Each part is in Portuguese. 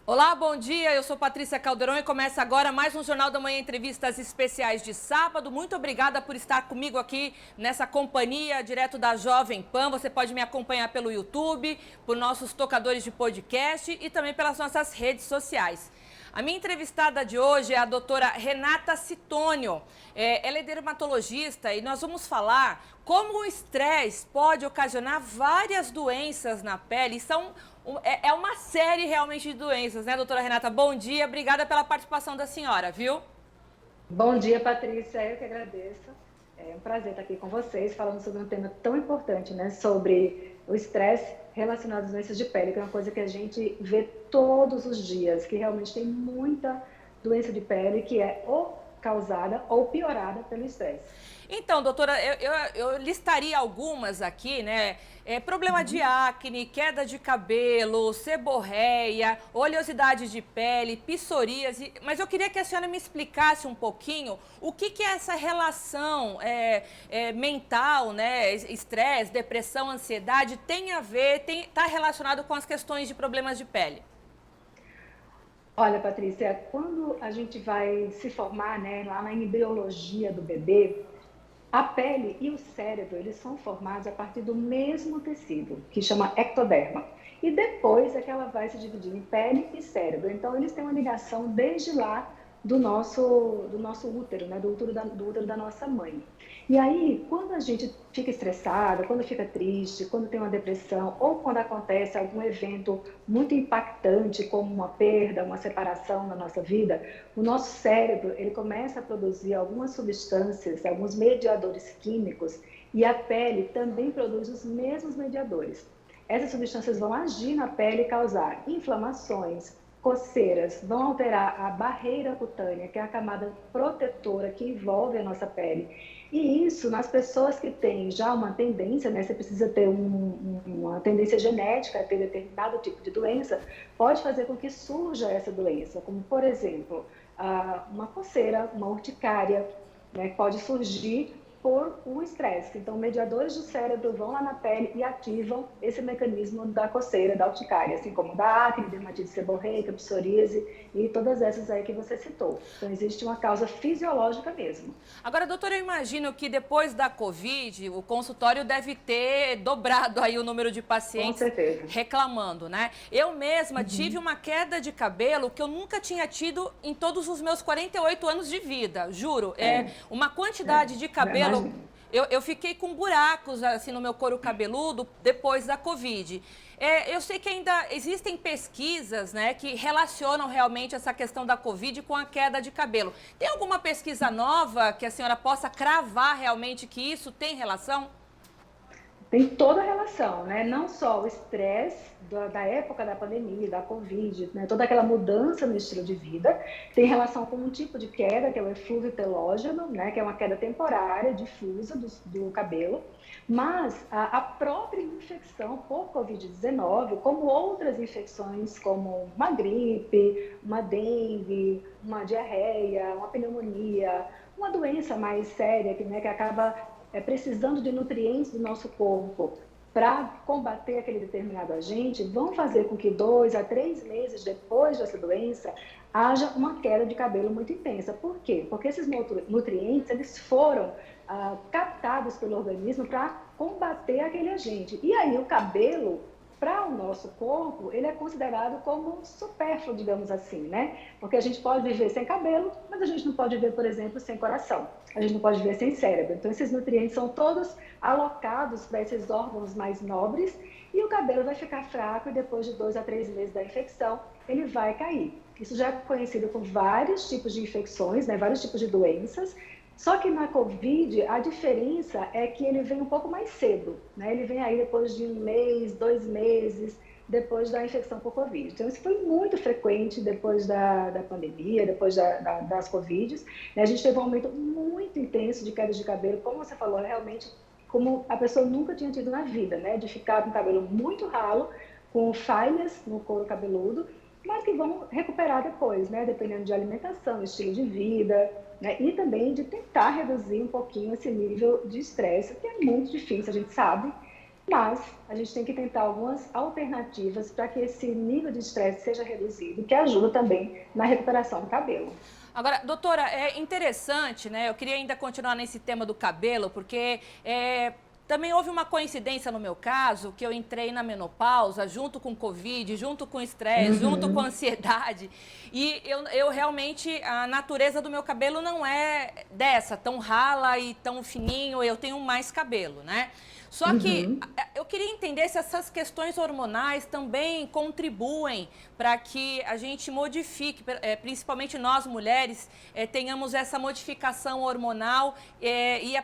Olá, bom dia. Eu sou Patrícia Caldeirão e começa agora mais um Jornal da Manhã Entrevistas Especiais de sábado. Muito obrigada por estar comigo aqui nessa companhia direto da Jovem Pan. Você pode me acompanhar pelo YouTube, por nossos tocadores de podcast e também pelas nossas redes sociais. A minha entrevistada de hoje é a doutora Renata Citônio. Ela é dermatologista e nós vamos falar como o estresse pode ocasionar várias doenças na pele. É uma série realmente de doenças, né, doutora Renata? Bom dia, obrigada pela participação da senhora, viu? Bom dia, Patrícia. Eu que agradeço. É um prazer estar aqui com vocês, falando sobre um tema tão importante, né? Sobre o estresse relacionado às doenças de pele, que é uma coisa que a gente vê todos os dias, que realmente tem muita doença de pele que é ou causada ou piorada pelo estresse. Então, doutora, eu listaria algumas aqui, né? Problema de acne, queda de cabelo, seborreia, oleosidade de pele, psoríase. Mas eu queria que a senhora me explicasse um pouquinho o que é essa relação mental, né? Estresse, depressão, ansiedade, tem a ver, está relacionado com as questões de problemas de pele. Olha, Patrícia, quando a gente vai se formar, né, lá na embriologia do bebê, a pele e o cérebro, eles são formados a partir do mesmo tecido, que chama ectoderma. E depois é que ela vai se dividir em pele e cérebro. Então, eles têm uma ligação desde lá do nosso útero, né? Do útero da nossa mãe. E aí, quando a gente fica estressada, quando fica triste, quando tem uma depressão, ou quando acontece algum evento muito impactante, como uma perda, uma separação na nossa vida, o nosso cérebro, ele começa a produzir algumas substâncias, alguns mediadores químicos, e a pele também produz os mesmos mediadores. Essas substâncias vão agir na pele e causar inflamações, coceiras, vão alterar a barreira cutânea, que é a camada protetora que envolve a nossa pele. E isso, nas pessoas que têm já uma tendência, né, você precisa ter uma tendência genética a ter determinado tipo de doença, pode fazer com que surja essa doença, como, por exemplo, uma coceira, uma urticária, né, pode surgir por o estresse. Então, mediadores do cérebro vão lá na pele e ativam esse mecanismo da coceira, da urticária, assim como da acne, dermatite seborreica, psoríase e todas essas aí que você citou. Então, existe uma causa fisiológica mesmo. Agora, doutora, eu imagino que depois da Covid, o consultório deve ter dobrado aí o número de Com pacientes certeza. reclamando, né? Eu mesma tive uma queda de cabelo que eu nunca tinha tido em todos os meus 48 anos de vida, juro. Uma quantidade de Já cabelo. imagino. Eu fiquei com buracos assim no meu couro cabeludo depois da Covid. Eu sei que ainda existem pesquisas, né, que relacionam realmente essa questão da Covid com a queda de cabelo. Tem alguma pesquisa nova que a senhora possa cravar realmente que isso tem relação? Tem toda a relação, né? Não só o estresse da época da pandemia, da Covid, né? Toda aquela mudança no estilo de vida, tem relação com um tipo de queda, que é o eflúvio telógeno, né? Que é uma queda temporária, difusa do cabelo, mas a própria infecção por Covid-19, como outras infecções, como uma gripe, uma dengue, uma diarreia, uma pneumonia, uma doença mais séria, né, que acaba precisando de nutrientes do nosso corpo para combater aquele determinado agente, vão fazer com que 2 a 3 meses depois dessa doença haja uma queda de cabelo muito intensa. Por quê? Porque esses nutrientes eles foram captados pelo organismo para combater aquele agente. E aí o cabelo, para o nosso corpo, ele é considerado como supérfluo, digamos assim, né? Porque a gente pode viver sem cabelo, mas a gente não pode viver, por exemplo, sem coração. A gente não pode viver sem cérebro. Então, esses nutrientes são todos alocados para esses órgãos mais nobres e o cabelo vai ficar fraco e depois de 2 a 3 meses da infecção, ele vai cair. Isso já é conhecido com vários tipos de infecções, né? Vários tipos de doenças. Só que na Covid, a diferença é que ele vem um pouco mais cedo, né? Ele vem aí depois de 1 mês, 2 meses, depois da infecção por Covid. Então, isso foi muito frequente depois da pandemia, depois das Covids, né? A gente teve um aumento muito intenso de queda de cabelo, como você falou, realmente, como a pessoa nunca tinha tido na vida, né? De ficar com o cabelo muito ralo, com falhas no couro cabeludo, mas que vão recuperar depois, né? Dependendo de alimentação, estilo de vida, né? E também de tentar reduzir um pouquinho esse nível de estresse, que é muito difícil, a gente sabe, Mas a gente tem que tentar algumas alternativas para que esse nível de estresse seja reduzido, que ajuda também na recuperação do cabelo. Agora, doutora, é interessante, né? Eu queria ainda continuar nesse tema do cabelo, porque também houve uma coincidência no meu caso, que eu entrei na menopausa junto com Covid, junto com estresse, junto com ansiedade. E eu realmente, a natureza do meu cabelo não é dessa, tão rala e tão fininho, eu tenho mais cabelo, né? Só que eu queria entender se essas questões hormonais também contribuem para que a gente modifique, principalmente nós mulheres, tenhamos essa modificação hormonal e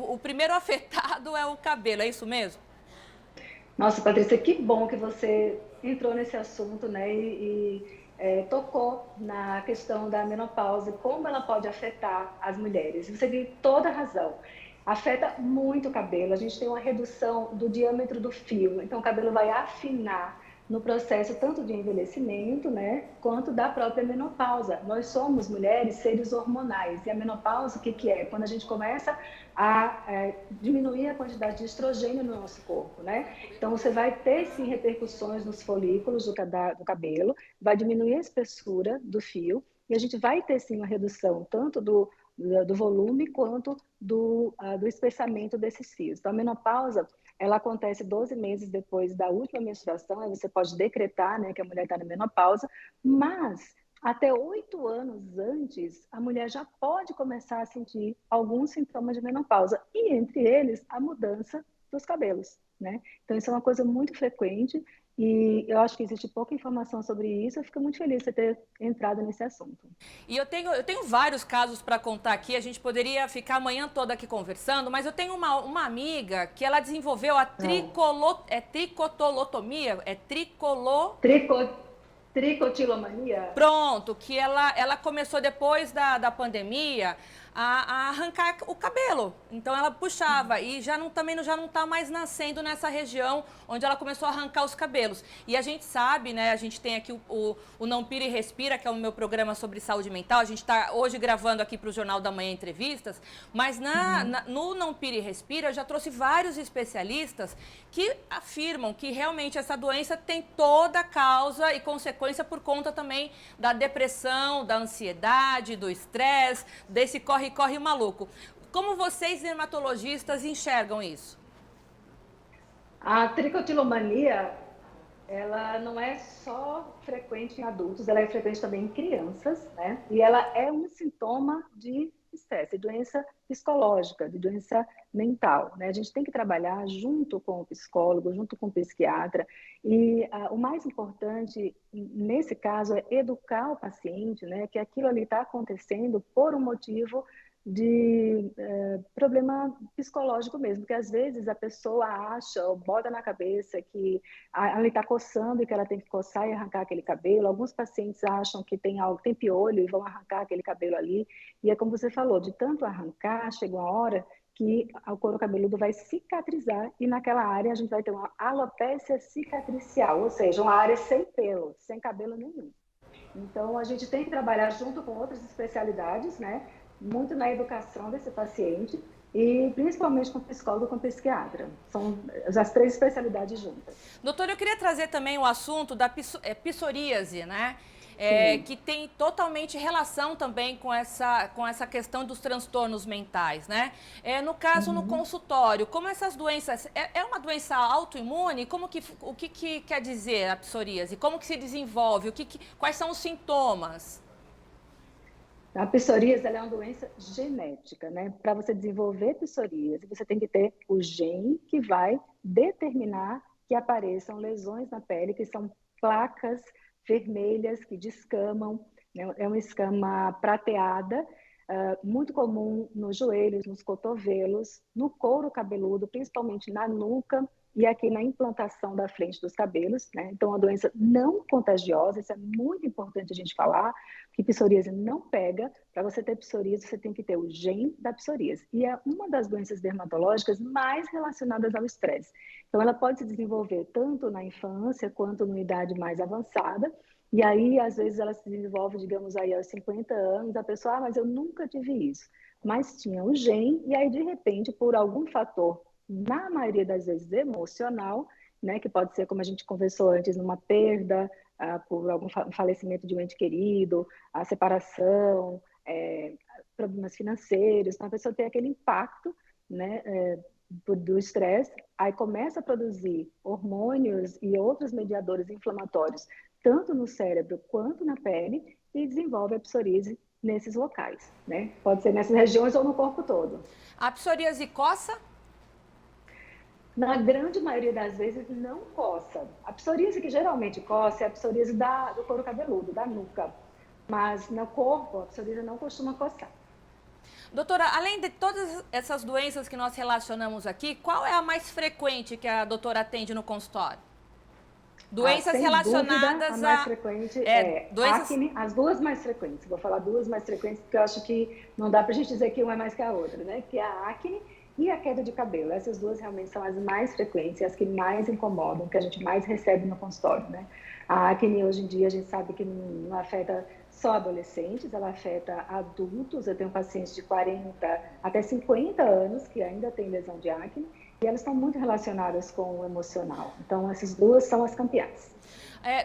o primeiro afetado é o cabelo, é isso mesmo? Nossa, Patrícia, que bom que você entrou nesse assunto, né, tocou na questão da menopausa, como ela pode afetar as mulheres. Você tem toda a razão. Afeta muito o cabelo, a gente tem uma redução do diâmetro do fio, então o cabelo vai afinar no processo tanto de envelhecimento, né, quanto da própria menopausa. Nós somos mulheres seres hormonais e a menopausa o que que é? Quando a gente começa a diminuir a quantidade de estrogênio no nosso corpo, né? Então você vai ter sim repercussões nos folículos do cabelo, vai diminuir a espessura do fio e a gente vai ter sim uma redução tanto do volume quanto do espessamento desses fios. Então a menopausa ela acontece 12 meses depois da última menstruação, aí você pode decretar, né, que a mulher está na menopausa, mas até 8 anos antes, a mulher já pode começar a sentir alguns sintomas de menopausa, e entre eles, a mudança dos cabelos, né? Então, isso é uma coisa muito frequente, e eu acho que existe pouca informação sobre isso, eu fico muito feliz de você ter entrado nesse assunto. E eu tenho vários casos para contar aqui, a gente poderia ficar a manhã toda aqui conversando, mas eu tenho uma amiga que ela desenvolveu a tricotolotomia, Trico, tricotilomania? Pronto, que ela começou depois da pandemia a arrancar o cabelo. Então ela puxava e também já não está mais nascendo nessa região onde ela começou a arrancar os cabelos. E a gente sabe, né? A gente tem aqui o Não Pira e Respira, que é o meu programa sobre saúde mental. A gente está hoje gravando aqui para o Jornal da Manhã entrevistas, mas no Não Pira e Respira eu já trouxe vários especialistas que afirmam que realmente essa doença tem toda a causa e consequência por conta também da depressão, da ansiedade, do estresse, desse corre-corre maluco. Como vocês, dermatologistas, enxergam isso? A tricotilomania, ela não é só frequente em adultos, ela é frequente também em crianças, né? E ela é um sintoma de estresse, de doença psicológica, de doença mental, né? A gente tem que trabalhar junto com o psicólogo, junto com o psiquiatra, e o mais importante nesse caso é educar o paciente, né? Que aquilo ali está acontecendo por um motivo de problema psicológico mesmo, porque às vezes a pessoa acha ou bota na cabeça que ela está coçando e que ela tem que coçar e arrancar aquele cabelo. Alguns pacientes acham que tem algo, tem piolho e vão arrancar aquele cabelo ali. E é como você falou, de tanto arrancar, chega uma hora que o couro cabeludo vai cicatrizar e naquela área a gente vai ter uma alopécia cicatricial, ou seja, uma área sem pelo, sem cabelo nenhum. Então, a gente tem que trabalhar junto com outras especialidades, né? Muito na educação desse paciente e principalmente com o psicólogo e com o psiquiatra. São as três especialidades juntas. Doutora, eu queria trazer também o assunto da psoríase, né? Que tem totalmente relação também com essa questão dos transtornos mentais, né? No caso, no consultório, como essas doenças... É uma doença autoimune? O que quer dizer a psoríase? Como que se desenvolve? Quais são os sintomas? A psoríase ela é uma doença genética, né? Para você desenvolver psoríase, você tem que ter o gene que vai determinar que apareçam lesões na pele, que são placas vermelhas que descamam, né? É uma escama prateada, muito comum nos joelhos, nos cotovelos, no couro cabeludo, principalmente na nuca e aqui na implantação da frente dos cabelos, né? Então, é uma doença não contagiosa, isso é muito importante a gente falar, que psoríase não pega. Para você ter psoríase, você tem que ter o gene da psoríase. E é uma das doenças dermatológicas mais relacionadas ao estresse. Então, ela pode se desenvolver tanto na infância quanto numa idade mais avançada. E aí, às vezes, ela se desenvolve, digamos, aí aos 50 anos, a pessoa, mas eu nunca tive isso. Mas tinha o gene, e aí, de repente, por algum fator na maioria das vezes emocional, né, que pode ser, como a gente conversou antes, numa perda, por algum falecimento de um ente querido, a separação, problemas financeiros. Então, a pessoa tem aquele impacto, né, do estresse, aí começa a produzir hormônios e outros mediadores inflamatórios, tanto no cérebro quanto na pele, e desenvolve a psoríase nesses locais, né? Pode ser nessas regiões ou no corpo todo. A psoríase coça? Na grande maioria das vezes, não coça. A psoríase que geralmente coça é a psoríase do couro cabeludo, da nuca. Mas no corpo, a psoríase não costuma coçar. Doutora, além de todas essas doenças que nós relacionamos aqui, qual é a mais frequente que a doutora atende no consultório? Doenças sem relacionadas dúvida, a mais frequente doenças... acne, as duas mais frequentes. Vou falar duas mais frequentes, porque eu acho que não dá pra gente dizer que uma é mais que a outra, né? Que é a acne e a queda de cabelo. Essas duas realmente são as mais frequentes e as que mais incomodam, que a gente mais recebe no consultório, né? A acne, hoje em dia, a gente sabe que não afeta só adolescentes, ela afeta adultos. Eu tenho pacientes de 40 até 50 anos que ainda têm lesão de acne e elas estão muito relacionadas com o emocional. Então, essas duas são as campeãs.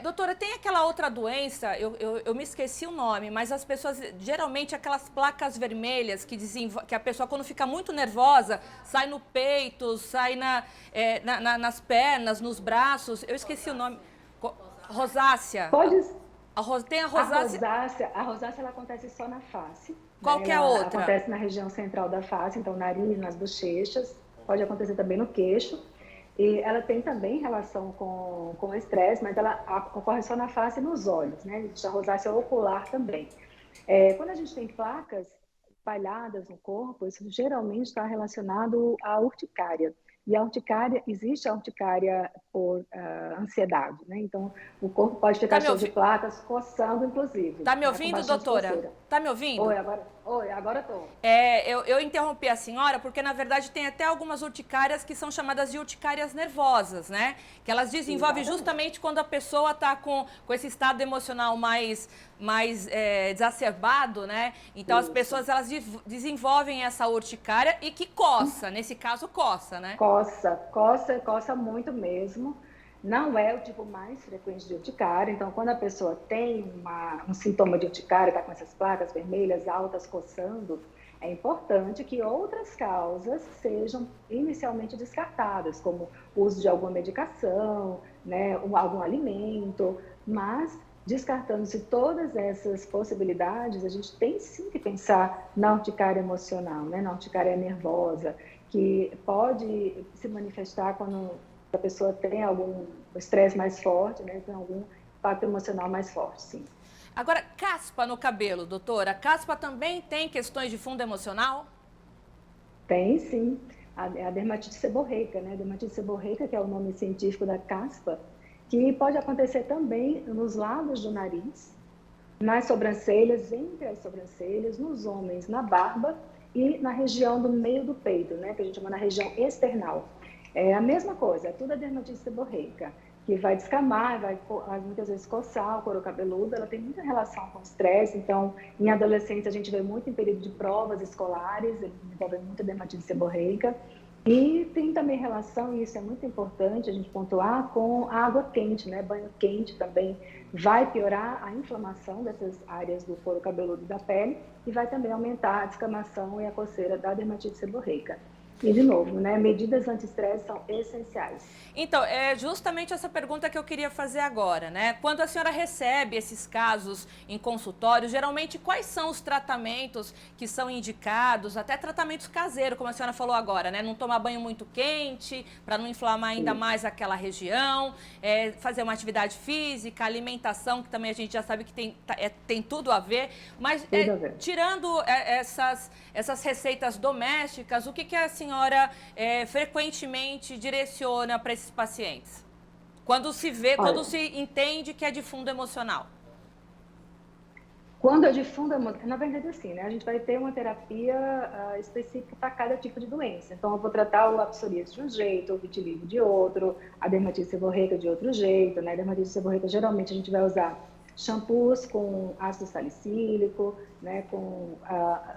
Doutora, tem aquela outra doença, eu me esqueci o nome, mas as pessoas, geralmente, aquelas placas vermelhas que a pessoa, quando fica muito nervosa, sai no peito, sai nas pernas, nos braços. Eu esqueci o nome. Rosácea. Pode. Tem a rosácea. A rosácea ela acontece só na face. Qual que é a outra? Acontece na região central da face, então nariz, nas bochechas. Pode acontecer também no queixo. E ela tem também relação com o estresse, mas ela ocorre só na face e nos olhos, né? Existe a rosácea ocular também. Quando a gente tem placas espalhadas no corpo, isso geralmente está relacionado à urticária. E a urticária, existe a urticária por ansiedade, né? Então, o corpo pode ficar cheio de placas, coçando, inclusive. Tá me ouvindo, doutora? Coceira. Tá me ouvindo? Oi, agora tô. Eu interrompi a senhora porque, na verdade, tem até algumas urticárias que são chamadas de urticárias nervosas, né? Que elas desenvolvem justamente quando a pessoa está com esse estado emocional mais exacerbado, né? Então, as pessoas, elas desenvolvem essa urticária e que coça, nesse caso, coça, né? Coça muito mesmo. Não é o tipo mais frequente de urticária, então quando a pessoa tem um sintoma de urticária, está com essas placas vermelhas altas coçando, é importante que outras causas sejam inicialmente descartadas, como o uso de alguma medicação, né, algum alimento, mas descartando-se todas essas possibilidades, a gente tem sim que pensar na urticária emocional, né, na urticária nervosa, que pode se manifestar quando a pessoa tem algum estresse mais forte, né? Tem algum impacto emocional mais forte, sim. Agora, caspa no cabelo, doutora. Caspa também tem questões de fundo emocional? Tem, sim. A dermatite seborreica, né? A dermatite seborreica, que é o nome científico da caspa, que pode acontecer também nos lados do nariz, nas sobrancelhas, entre as sobrancelhas, nos homens, na barba e na região do meio do peito, né? Que a gente chama na região external. É a mesma coisa, é tudo a dermatite seborreica, que vai descamar, vai muitas vezes coçar o couro cabeludo, ela tem muita relação com o estresse, então em adolescentes a gente vê muito em período de provas escolares, eles desenvolvem muita dermatite seborreica, e tem também relação, e isso é muito importante a gente pontuar, com a água quente, né? Banho quente também vai piorar a inflamação dessas áreas do couro cabeludo e da pele, e vai também aumentar a descamação e a coceira da dermatite seborreica. E, de novo, né, medidas anti-estresse são essenciais. Então, é justamente essa pergunta que eu queria fazer agora, né? Quando a senhora recebe esses casos em consultório, geralmente quais são os tratamentos que são indicados, até tratamentos caseiros, como a senhora falou agora, né? Não tomar banho muito quente, para não inflamar ainda mais aquela região, fazer uma atividade física, alimentação, que também a gente já sabe que tem tudo a ver, mas tirando essas receitas domésticas, o que a senhora frequentemente direciona para esses pacientes? Quando se entende que é de fundo emocional? Quando é de fundo emocional, na verdade assim, né? A gente vai ter uma terapia específica para cada tipo de doença. Então eu vou tratar a psoríase de um jeito, o vitiligo de outro, a dermatite seborreica de outro jeito, né? A dermatite seborreica geralmente a gente vai usar Shampoos com ácido salicílico, né, com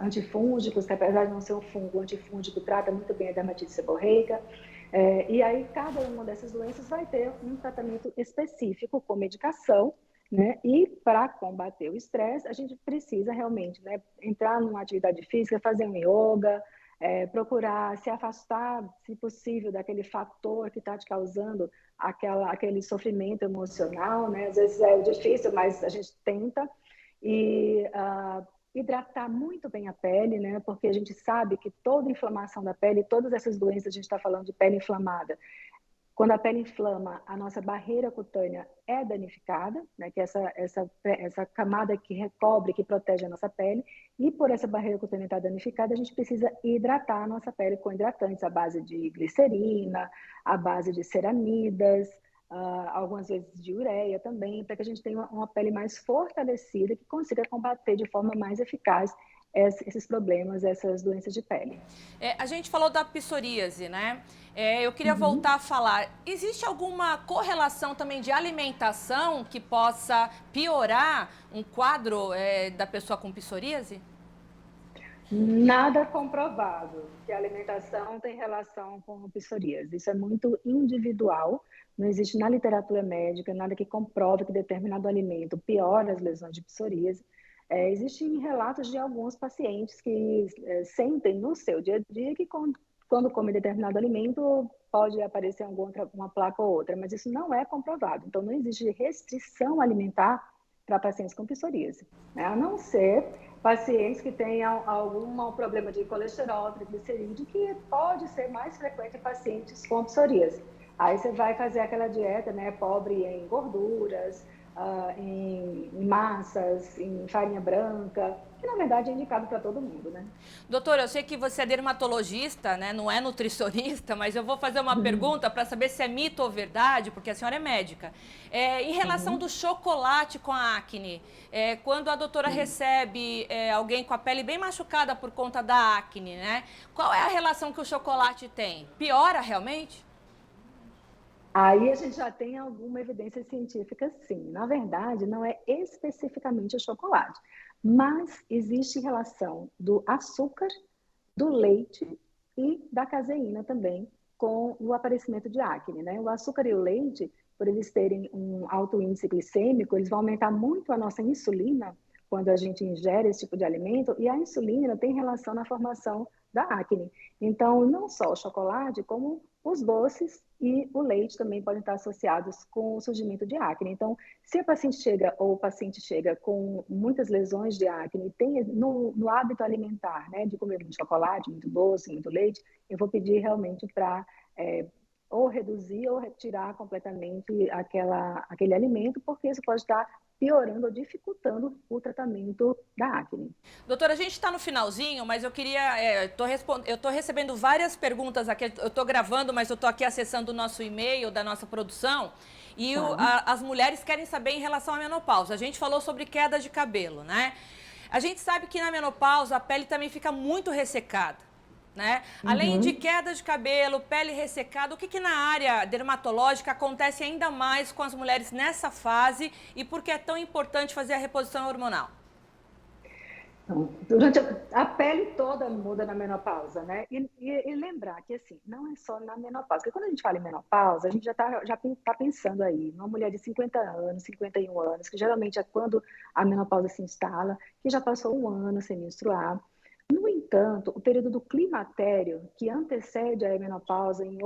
antifúngicos, que apesar de não ser um fungo, o antifúngico trata muito bem a dermatite seborreica. E aí, cada uma dessas doenças vai ter um tratamento específico com medicação, né? E para combater o estresse, a gente precisa realmente, né, entrar numa atividade física, fazer um yoga, procurar se afastar, se possível, daquele fator que está te causando aquele sofrimento emocional, né? Às vezes é difícil, mas a gente tenta. E hidratar muito bem a pele, né? Porque a gente sabe que toda inflamação da pele, todas essas doenças, a gente está falando de pele inflamada. Quando a pele inflama, a nossa barreira cutânea é danificada, né? Que é essa camada que recobre, que protege a nossa pele. E por essa barreira cutânea estar danificada, a gente precisa hidratar a nossa pele com hidratantes à base de glicerina, à base de ceramidas, algumas vezes de ureia também, para que a gente tenha uma pele mais fortalecida que consiga combater de forma mais eficaz esses problemas, essas doenças de pele. A gente falou da psoríase, né? Eu queria Uhum. voltar a falar. Existe alguma correlação também de alimentação que possa piorar um quadro da pessoa com psoríase? Nada comprovado que a alimentação tem relação com psoríase. Isso é muito individual. Não existe na literatura médica nada que comprove que determinado alimento piora as lesões de psoríase. Existem relatos de alguns pacientes que sentem no seu dia a dia que quando comem determinado alimento pode aparecer uma placa ou outra, mas isso não é comprovado. Então, não existe restrição alimentar para pacientes com psoríase, né? A não ser pacientes que tenham algum problema de colesterol, triglicerídeo, que pode ser mais frequente em pacientes com psoríase. Aí você vai fazer aquela dieta, né, pobre em gorduras, em massas, em farinha branca, que na verdade é indicado para todo mundo, né? Doutora, eu sei que você é dermatologista, né? Não é nutricionista, mas eu vou fazer uma pergunta para saber se é mito ou verdade, porque a senhora é médica. Em relação Uhum. do chocolate com a acne, quando a doutora Sim. recebe alguém com a pele bem machucada por conta da acne, né? Qual é a relação que o chocolate tem? Piora realmente? Aí a gente já tem alguma evidência científica, sim. Na verdade, não é especificamente o chocolate, mas existe relação do açúcar, do leite e da caseína também com o aparecimento de acne, né? O açúcar e o leite, por eles terem um alto índice glicêmico, eles vão aumentar muito a nossa insulina quando a gente ingere esse tipo de alimento, e a insulina tem relação na formação da acne. Então, não só o chocolate, como os doces e o leite também podem estar associados com o surgimento de acne. Então, se a paciente chega ou o paciente chega com muitas lesões de acne, tem no hábito alimentar, né, de comer muito chocolate, muito doce, muito leite, eu vou pedir realmente para ou reduzir ou retirar completamente aquele alimento, porque isso pode estar piorando ou dificultando o tratamento da acne. Doutora, a gente está no finalzinho, mas eu queria. Eu estou recebendo várias perguntas aqui. Eu estou gravando, mas eu estou aqui acessando o nosso e-mail da nossa produção. E Tá? as mulheres querem saber em relação à menopausa. A gente falou sobre queda de cabelo, né? A gente sabe que na menopausa a pele também fica muito ressecada, né? Além de Uhum. queda de cabelo, pele ressecada, o que na área dermatológica acontece ainda mais com as mulheres nessa fase e por que é tão importante fazer a reposição hormonal? Então, durante a pele toda muda na menopausa, né? E lembrar que, assim, não é só na menopausa. Porque quando a gente fala em menopausa, a gente já tá pensando aí numa mulher de 50 anos, 51 anos, que geralmente é quando a menopausa se instala, que já passou um ano sem menstruar. No entanto, o período do climatério, que antecede a menopausa em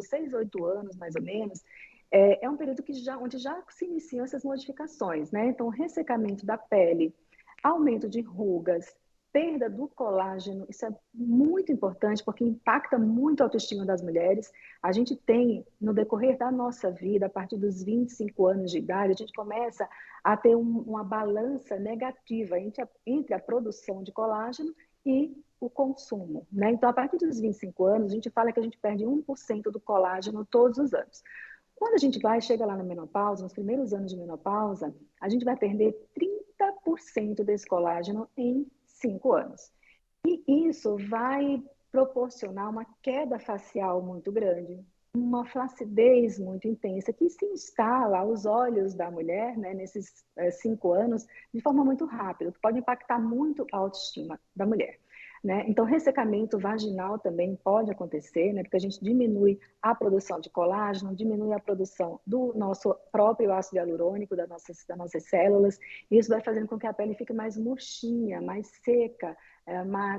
6, 8 anos, mais ou menos, é um período onde já se iniciam essas modificações, né? Então, o ressecamento da pele, aumento de rugas, perda do colágeno, isso é muito importante porque impacta muito a autoestima das mulheres. A gente tem, no decorrer da nossa vida, a partir dos 25 anos de idade, a gente começa a ter uma balança negativa entre a produção de colágeno e o consumo, né? Então, a partir dos 25 anos, a gente fala que a gente perde 1% do colágeno todos os anos. Quando a gente chega lá na menopausa, nos primeiros anos de menopausa, a gente vai perder 30% desse colágeno em 5 anos. E isso vai proporcionar uma queda facial muito grande, uma flacidez muito intensa que se instala aos olhos da mulher, né, nesses 5 anos, de forma muito rápida, que pode impactar muito a autoestima da mulher. Né? Então, ressecamento vaginal também pode acontecer, né, porque a gente diminui a produção de colágeno, diminui a produção do nosso próprio ácido hialurônico, das nossas células, e isso vai fazendo com que a pele fique mais murchinha, mais seca,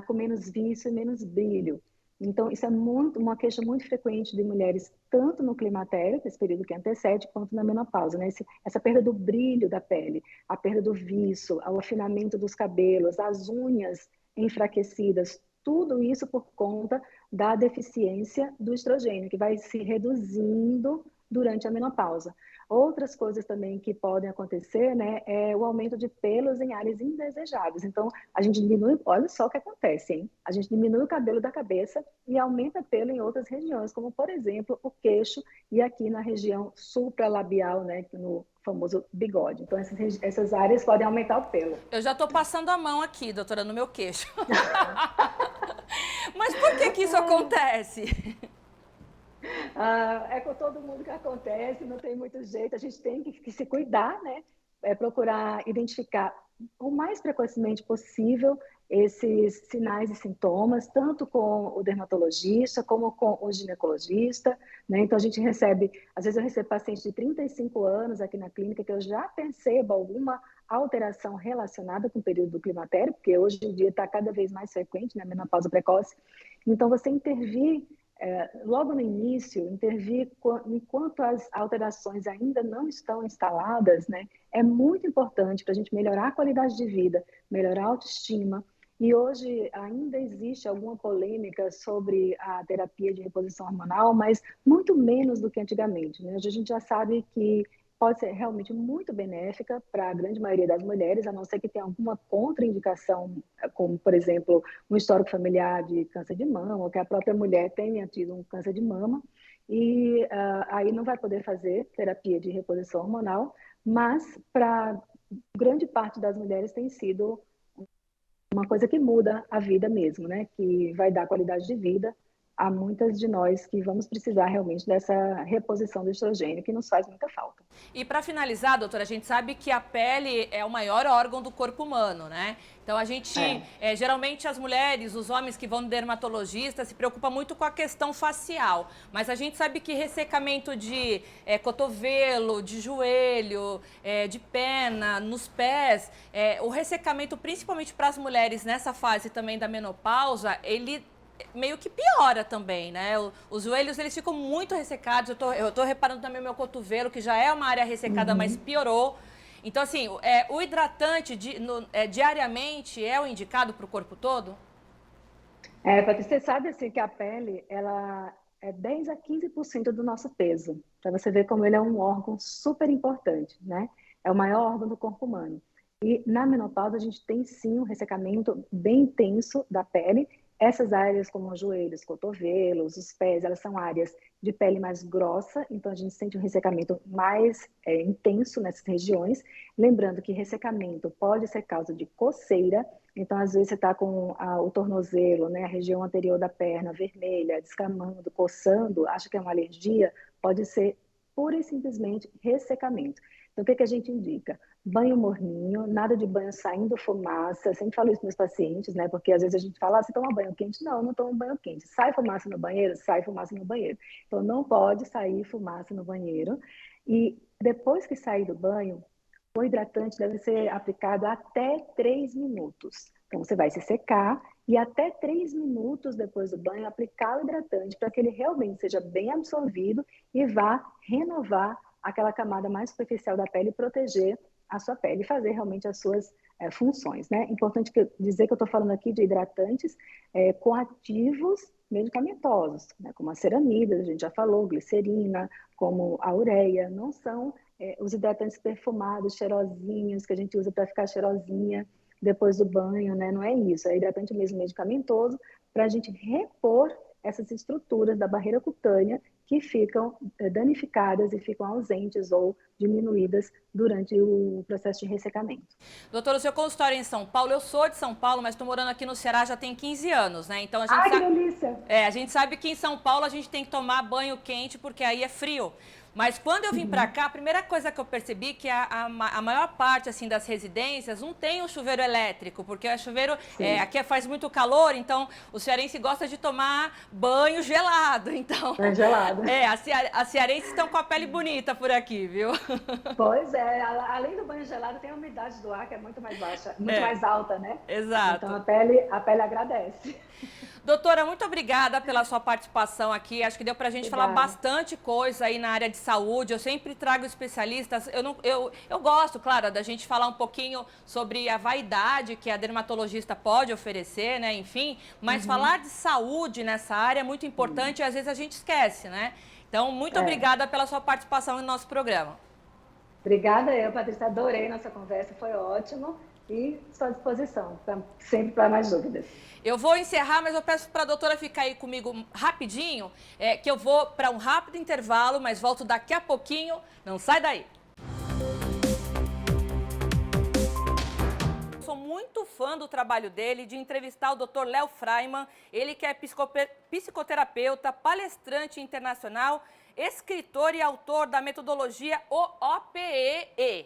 com menos vício e menos brilho. Então, isso é uma queixa muito frequente de mulheres, tanto no climatério, que é esse período que antecede, quanto na menopausa, né? Essa perda do brilho da pele, a perda do viço, o afinamento dos cabelos, as unhas enfraquecidas, tudo isso por conta da deficiência do estrogênio, que vai se reduzindo durante a menopausa. Outras coisas também que podem acontecer, né, é o aumento de pelos em áreas indesejadas. Então, a gente diminui, olha só o que acontece, hein? A gente diminui o cabelo da cabeça e aumenta pelo em outras regiões, como, por exemplo, o queixo e aqui na região supralabial, né, no famoso bigode. Então, essas áreas podem aumentar o pelo. Eu já tô passando a mão aqui, doutora, no meu queixo. Mas por que que isso acontece? É com todo mundo que acontece, não tem muito jeito, a gente tem que se cuidar, né? Procurar identificar o mais precocemente possível esses sinais e sintomas, tanto com o dermatologista como com o ginecologista, né? Então a gente recebe, às vezes eu recebo pacientes de 35 anos aqui na clínica que eu já percebo alguma alteração relacionada com o período do climatério, porque hoje em dia está cada vez mais frequente, né, a menopausa precoce. Então você intervir logo no início, intervir enquanto as alterações ainda não estão instaladas, né, é muito importante para a gente melhorar a qualidade de vida, melhorar a autoestima. E hoje ainda existe alguma polêmica sobre a terapia de reposição hormonal, mas muito menos do que antigamente, né? Hoje a gente já sabe que pode ser realmente muito benéfica para a grande maioria das mulheres, a não ser que tenha alguma contraindicação, como, por exemplo, um histórico familiar de câncer de mama, ou que a própria mulher tenha tido um câncer de mama, e aí não vai poder fazer terapia de reposição hormonal, mas para grande parte das mulheres tem sido uma coisa que muda a vida mesmo, né? Que vai dar qualidade de vida a muitas de nós que vamos precisar realmente dessa reposição do estrogênio, que nos faz muita falta. E para finalizar, doutora, a gente sabe que a pele é o maior órgão do corpo humano, né? Então a gente, geralmente as mulheres, os homens que vão no dermatologista se preocupam muito com a questão facial, mas a gente sabe que ressecamento de cotovelo, de joelho, de perna, nos pés, o ressecamento principalmente para as mulheres nessa fase também da menopausa, ele meio que piora também, né? Os joelhos, eles ficam muito ressecados. Eu tô reparando também o meu cotovelo, que já é uma área ressecada, mas piorou. Então, assim, o hidratante diariamente é o indicado para o corpo todo? Patrícia, você sabe assim, que a pele ela é 10 a 15% do nosso peso, para você ver como ele é um órgão super importante, né? É o maior órgão do corpo humano. E na menopausa a gente tem sim um ressecamento bem intenso da pele. Essas áreas como os joelhos, cotovelos, os pés, elas são áreas de pele mais grossa, então a gente sente um ressecamento mais intenso nessas regiões. Lembrando que ressecamento pode ser causa de coceira, então às vezes você está com o tornozelo, né, a região anterior da perna vermelha, descamando, coçando, acha que é uma alergia, pode ser pura e simplesmente ressecamento. Então o que a gente indica? Banho morninho, nada de banho saindo fumaça. Eu sempre falo isso para meus pacientes, né? Porque às vezes a gente fala, você toma banho quente? Não, não tomo banho quente. Sai fumaça no banheiro? Sai fumaça no banheiro. Então não pode sair fumaça no banheiro. E depois que sair do banho, o hidratante deve ser aplicado até 3 minutos. Então você vai se secar e até 3 minutos depois do banho aplicar o hidratante para que ele realmente seja bem absorvido e vá renovar aquela camada mais superficial da pele e proteger a sua pele e fazer realmente as suas funções, né? Importante dizer que eu estou falando aqui de hidratantes com ativos medicamentosos, né? Como a ceramida, a gente já falou, glicerina, como a ureia, não são os hidratantes perfumados, cheirosinhos, que a gente usa para ficar cheirosinha depois do banho, né? Não é isso, é hidratante mesmo medicamentoso para a gente repor essas estruturas da barreira cutânea que ficam danificadas e ficam ausentes ou diminuídas durante o processo de ressecamento. Doutora, o seu consultório é em São Paulo, eu sou de São Paulo, mas estou morando aqui no Ceará já tem 15 anos, né? Então Que delícia! a gente sabe que em São Paulo a gente tem que tomar banho quente porque aí é frio. Mas quando eu vim para cá, a primeira coisa que eu percebi é que a maior parte assim das residências não tem um chuveiro elétrico, porque o chuveiro aqui faz muito calor, então o cearense gosta de tomar banho gelado. Então, gelado. As cearenses estão com a pele bonita por aqui, viu? Pois é, além do banho gelado, tem a umidade do ar que é muito mais baixa, muito mais alta, né? Exato. Então a pele agradece. Doutora, muito obrigada pela sua participação aqui. Acho que deu para a gente falar bastante coisa aí na área de saúde. Eu sempre trago especialistas. Eu gosto, claro, da gente falar um pouquinho sobre a vaidade que a dermatologista pode oferecer, né? Enfim, mas falar de saúde nessa área é muito importante e às vezes a gente esquece, né? Então, muito obrigada pela sua participação no nosso programa. Obrigada eu, Patrícia. Adorei nossa conversa, foi ótimo. E estou à disposição, sempre para mais dúvidas. Eu vou encerrar, mas eu peço para a doutora ficar aí comigo rapidinho, que eu vou para um rápido intervalo, mas volto daqui a pouquinho. Não sai daí. Sou muito fã do trabalho dele, de entrevistar o Dr. Léo Freiman, ele que é psicoterapeuta, palestrante internacional, escritor e autor da metodologia OOPE.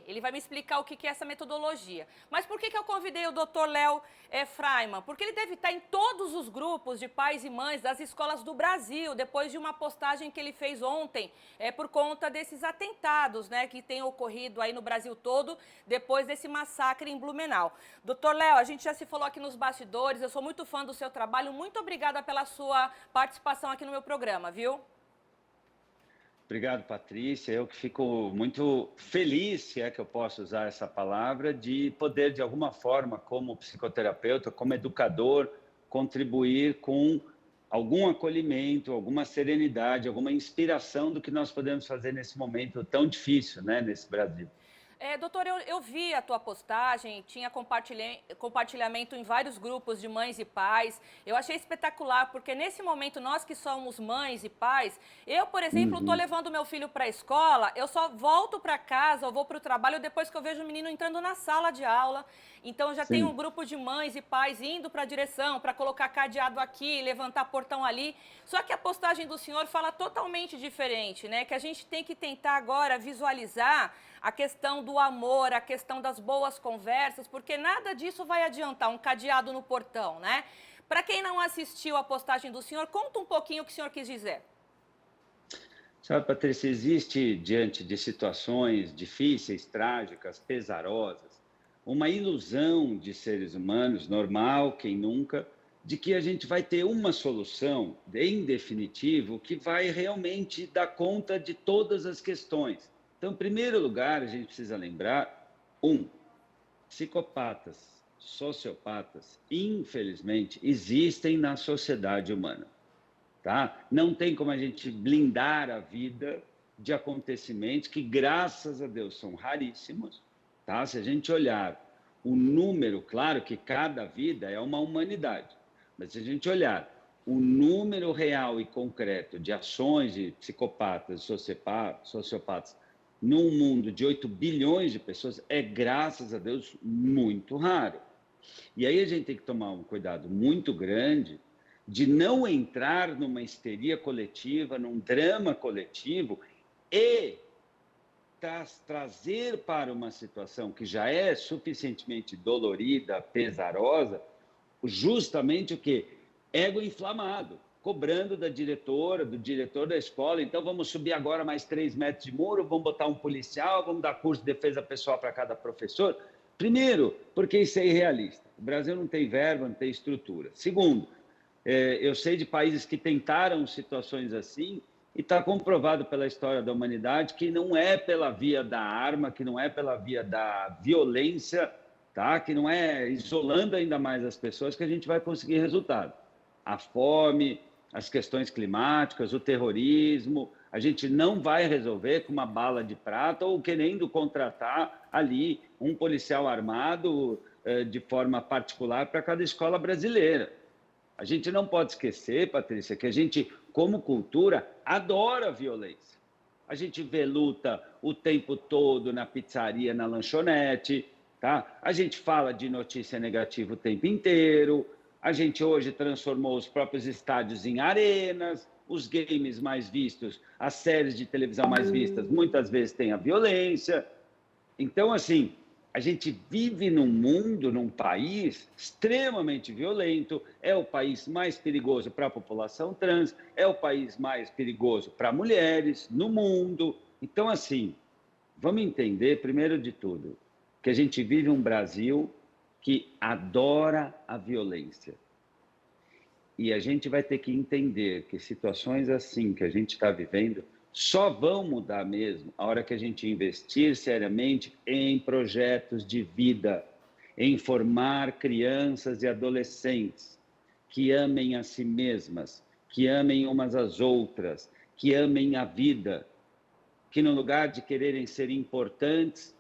Ele vai me explicar o que é essa metodologia. Mas por que eu convidei o Dr. Léo Freiman? Porque ele deve estar em todos os grupos de pais e mães das escolas do Brasil, depois de uma postagem que ele fez ontem, por conta desses atentados, né, que têm ocorrido aí no Brasil todo, depois desse massacre em Blumenau. Dr. Léo, a gente já se falou aqui nos bastidores, eu sou muito fã do seu trabalho, muito obrigada pela sua participação aqui no meu programa, viu? Obrigado, Patrícia. Eu que fico muito feliz, se é que eu posso usar essa palavra, de poder, de alguma forma, como psicoterapeuta, como educador, contribuir com algum acolhimento, alguma serenidade, alguma inspiração do que nós podemos fazer nesse momento tão difícil, né, nesse Brasil. Doutor, eu vi a tua postagem, tinha compartilhamento em vários grupos de mães e pais. Eu achei espetacular, porque nesse momento, nós que somos mães e pais, eu, por exemplo, estou levando meu filho para a escola, eu só volto para casa, eu vou para o trabalho depois que eu vejo o menino entrando na sala de aula. Então, já tem um grupo de mães e pais indo para a direção, para colocar cadeado aqui, levantar portão ali. Só que a postagem do senhor fala totalmente diferente, né? Que a gente tem que tentar agora visualizar a questão do amor, a questão das boas conversas, porque nada disso vai adiantar um cadeado no portão, né? Para quem não assistiu a postagem do senhor, conta um pouquinho o que o senhor quis dizer. Sabe, Patrícia, existe, diante de situações difíceis, trágicas, pesarosas, uma ilusão de seres humanos, normal, quem nunca, de que a gente vai ter uma solução, em definitivo, que vai realmente dar conta de todas as questões. Então, em primeiro lugar, a gente precisa lembrar, psicopatas, sociopatas, infelizmente, existem na sociedade humana. Tá? Não tem como a gente blindar a vida de acontecimentos que, graças a Deus, são raríssimos. Tá? Se a gente olhar o número, claro que cada vida é uma humanidade, mas se a gente olhar o número real e concreto de ações de psicopatas, sociopatas, num mundo de 8 bilhões de pessoas, é, graças a Deus, muito raro. E aí a gente tem que tomar um cuidado muito grande de não entrar numa histeria coletiva, num drama coletivo e trazer para uma situação que já é suficientemente dolorida, pesarosa, justamente o quê? Ego inflamado, cobrando da diretora, do diretor da escola, então vamos subir agora mais 3 metros de muro, vamos botar um policial, vamos dar curso de defesa pessoal para cada professor. Primeiro, porque isso é irrealista. O Brasil não tem verba, não tem estrutura. Segundo, eu sei de países que tentaram situações assim e está comprovado pela história da humanidade que não é pela via da arma, que não é pela via da violência, tá? Que não é isolando ainda mais as pessoas que a gente vai conseguir resultado. A fome, as questões climáticas, o terrorismo, a gente não vai resolver com uma bala de prata ou querendo contratar ali um policial armado de forma particular para cada escola brasileira. A gente não pode esquecer, Patrícia, que a gente como cultura, adora a violência. A gente vê luta o tempo todo na pizzaria, na lanchonete, tá? A gente fala de notícia negativa o tempo inteiro. A gente hoje transformou os próprios estádios em arenas, os games mais vistos, as séries de televisão mais vistas, muitas vezes tem a violência. Então, assim, a gente vive num mundo, num país extremamente violento, é o país mais perigoso para a população trans, é o país mais perigoso para mulheres no mundo. Então, assim, vamos entender, primeiro de tudo, que a gente vive um Brasil que adora a violência. E a gente vai ter que entender que situações assim que a gente está vivendo só vão mudar mesmo a hora que a gente investir seriamente em projetos de vida, em formar crianças e adolescentes que amem a si mesmas, que amem umas às outras, que amem a vida, que no lugar de quererem ser importantes,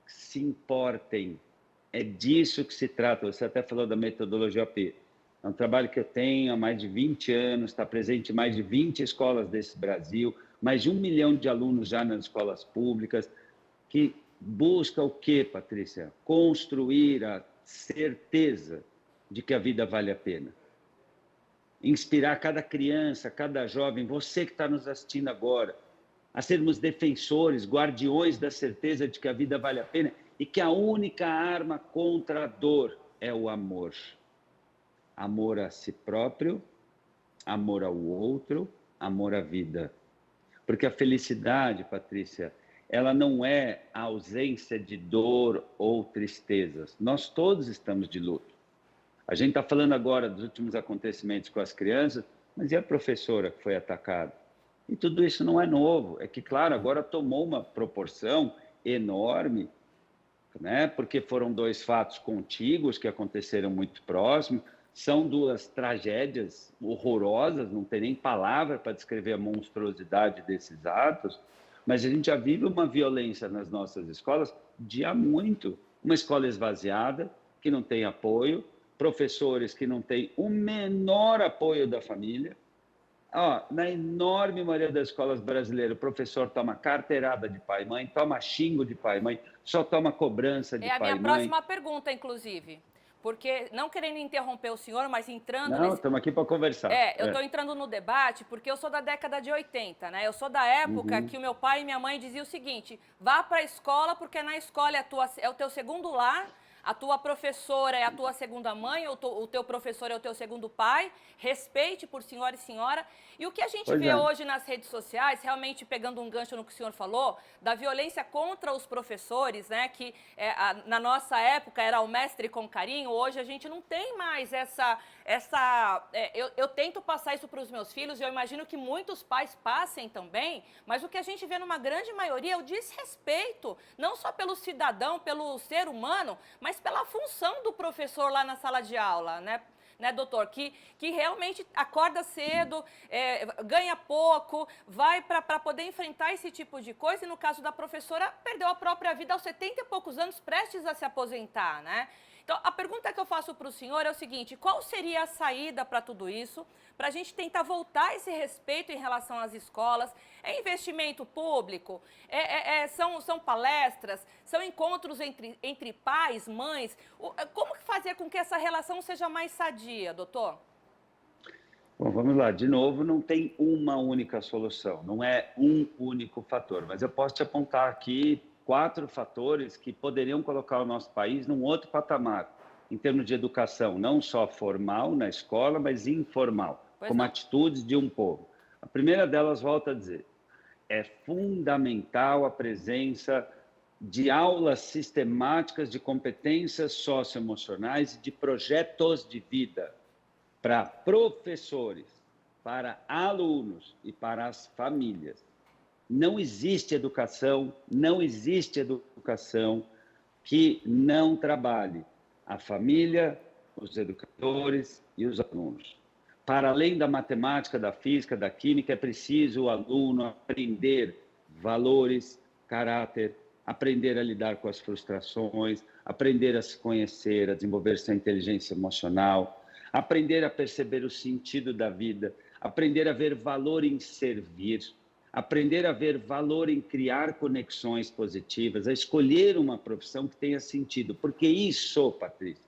se importem. É disso que se trata. Você até falou da metodologia OP. É um trabalho que eu tenho há mais de 20 anos, está presente em mais de 20 escolas desse Brasil, mais de 1 milhão de alunos já nas escolas públicas, que busca o quê, Patrícia? Construir a certeza de que a vida vale a pena. Inspirar cada criança, cada jovem, você que está nos assistindo agora, a sermos defensores, guardiões da certeza de que a vida vale a pena e que a única arma contra a dor é o amor. Amor a si próprio, amor ao outro, amor à vida. Porque a felicidade, Patrícia, ela não é a ausência de dor ou tristezas. Nós todos estamos de luto. A gente está falando agora dos últimos acontecimentos com as crianças, mas e a professora que foi atacada? E tudo isso não é novo. É que, claro, agora tomou uma proporção enorme, né? Porque foram 2 fatos contíguos que aconteceram muito próximos. São 2 tragédias horrorosas, não tem nem palavra para descrever a monstruosidade desses atos, mas a gente já vive uma violência nas nossas escolas de há muito. Uma escola esvaziada, que não tem apoio, professores que não têm o menor apoio da família. Na enorme maioria das escolas brasileiras, o professor toma carteirada de pai e mãe, toma xingo de pai e mãe, só toma cobrança de pai e mãe. É a minha próxima pergunta, inclusive. Porque, não querendo interromper o senhor, mas entrando... Não, estamos aqui para conversar. Eu estou entrando no debate porque eu sou da década de 80, né? Eu sou da época que o meu pai e minha mãe diziam o seguinte: vá para a escola porque na escola é o teu segundo lar, a tua professora é a tua segunda mãe, o teu professor é o teu segundo pai, respeite por senhor e senhora. E o que a gente vê hoje nas redes sociais, realmente pegando um gancho no que o senhor falou, da violência contra os professores, né, que na nossa época era o mestre com carinho, hoje a gente não tem mais eu tento passar isso para os meus filhos e eu imagino que muitos pais passem também, mas o que a gente vê numa grande maioria é o desrespeito, não só pelo cidadão, pelo ser humano, mas pela função do professor lá na sala de aula, né, doutor? Que realmente acorda cedo, ganha pouco, vai para poder enfrentar esse tipo de coisa. E no caso da professora, perdeu a própria vida aos 70 e poucos anos, prestes a se aposentar, né? Então, a pergunta que eu faço para o senhor é o seguinte: qual seria a saída para tudo isso, para a gente tentar voltar esse respeito em relação às escolas? É investimento público? São palestras? São encontros entre pais, mães? Como fazer com que essa relação seja mais sadia, doutor? Bom, vamos lá. De novo, não tem uma única solução, não é um único fator, mas eu posso te apontar aqui 4 fatores que poderiam colocar o nosso país num outro patamar, em termos de educação, não só formal na escola, mas informal, como atitudes de um povo. A primeira delas, volto a dizer, é fundamental a presença de aulas sistemáticas de competências socioemocionais e de projetos de vida para professores, para alunos e para as famílias. Não existe educação que não trabalhe a família, os educadores e os alunos. Para além da matemática, da física, da química, é preciso o aluno aprender valores, caráter, aprender a lidar com as frustrações, aprender a se conhecer, a desenvolver sua inteligência emocional, aprender a perceber o sentido da vida, aprender a ver valor em servir, aprender a ver valor em criar conexões positivas, a escolher uma profissão que tenha sentido. Porque isso, Patrícia,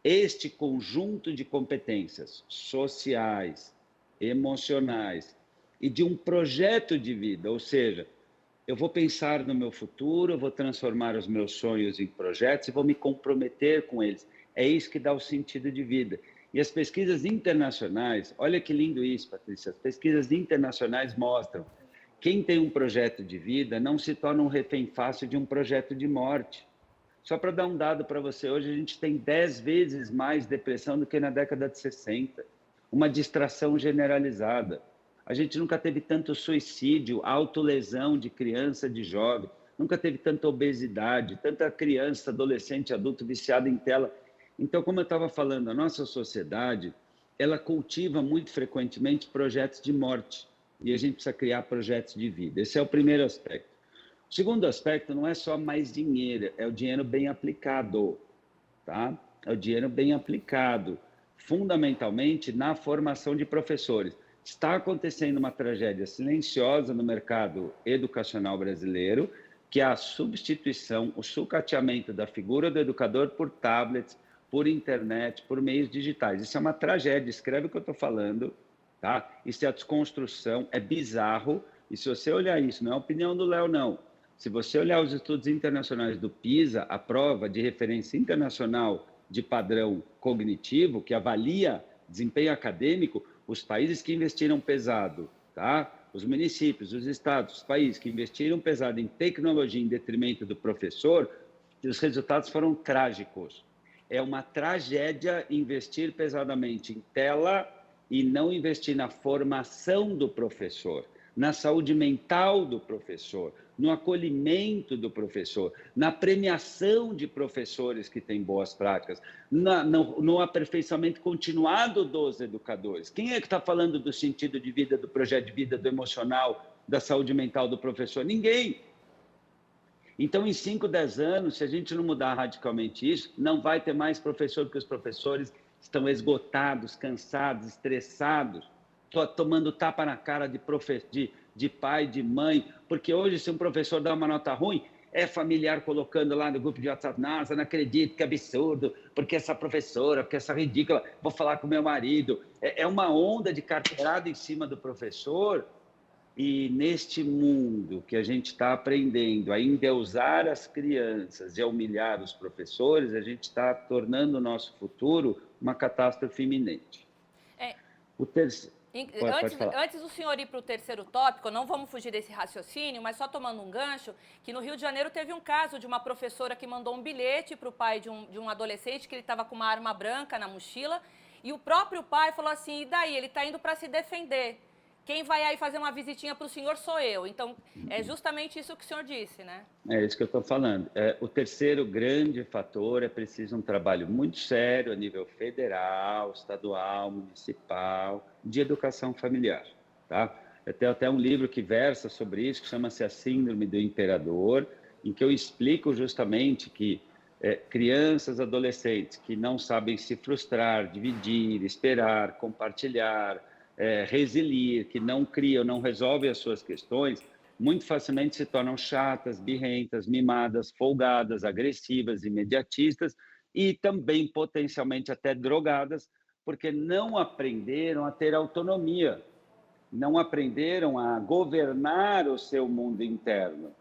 este conjunto de competências sociais, emocionais e de um projeto de vida, ou seja, eu vou pensar no meu futuro, eu vou transformar os meus sonhos em projetos e vou me comprometer com eles. É isso que dá o sentido de vida. E as pesquisas internacionais, olha que lindo isso, Patrícia, as pesquisas internacionais mostram quem tem um projeto de vida não se torna um refém fácil de um projeto de morte. Só para dar um dado para você, hoje a gente tem 10 vezes mais depressão do que na década de 60. Uma distração generalizada. A gente nunca teve tanto suicídio, autolesão de criança, de jovem. Nunca teve tanta obesidade, tanta criança, adolescente, adulto viciado em tela. Então, como eu estava falando, a nossa sociedade, ela cultiva muito frequentemente projetos de morte. E a gente precisa criar projetos de vida. Esse é o primeiro aspecto. O segundo aspecto não é só mais dinheiro, é o dinheiro bem aplicado, tá? É o dinheiro bem aplicado, fundamentalmente na formação de professores. Está acontecendo uma tragédia silenciosa no mercado educacional brasileiro, que é a substituição, o sucateamento da figura do educador por tablets, por internet, por meios digitais. Isso é uma tragédia, escreve o que eu estou falando, tá? Isso é a desconstrução, é bizarro, e se você olhar isso, não é a opinião do Léo, não. Se você olhar os estudos internacionais do PISA, a prova de referência internacional de padrão cognitivo, que avalia desempenho acadêmico, os países que investiram pesado, tá? Os municípios, os estados, os países que investiram pesado em tecnologia em detrimento do professor, os resultados foram trágicos. É uma tragédia investir pesadamente em tela e não investir na formação do professor, na saúde mental do professor, no acolhimento do professor, na premiação de professores que têm boas práticas, no aperfeiçoamento continuado dos educadores. Quem é que está falando do sentido de vida, do projeto de vida, do emocional, da saúde mental do professor? Ninguém. Então, em 5, 10 anos, se a gente não mudar radicalmente isso, não vai ter mais professor, porque os professores estão esgotados, cansados, estressados, tomando tapa na cara de pai, de mãe, porque hoje, se um professor dá uma nota ruim, é familiar colocando lá no grupo de WhatsApp, nossa, não acredito, que absurdo, porque essa professora, porque essa ridícula, vou falar com meu marido. É uma onda de carteirada em cima do professor, e neste mundo que a gente está aprendendo a endeusar as crianças e a humilhar os professores, a gente está tornando o nosso futuro uma catástrofe iminente. O terceiro... Antes do senhor ir para o terceiro tópico, não vamos fugir desse raciocínio, mas só tomando um gancho, que no Rio de Janeiro teve um caso de uma professora que mandou um bilhete para o pai de um adolescente que ele estava com uma arma branca na mochila, e o próprio pai falou assim, e daí? Ele está indo para se defender. Quem vai aí fazer uma visitinha para o senhor sou eu. Então, é justamente isso que o senhor disse, né? É isso que eu estou falando. O terceiro grande fator é preciso um trabalho muito sério a nível federal, estadual, municipal, de educação familiar, tá? Eu tenho até um livro que versa sobre isso, que chama-se A Síndrome do Imperador, em que eu explico justamente que crianças, adolescentes que não sabem se frustrar, dividir, esperar, compartilhar, resiliar, que não criam, não resolvem as suas questões, muito facilmente se tornam chatas, birrentas, mimadas, folgadas, agressivas, imediatistas e também potencialmente até drogadas, porque não aprenderam a ter autonomia, não aprenderam a governar o seu mundo interno.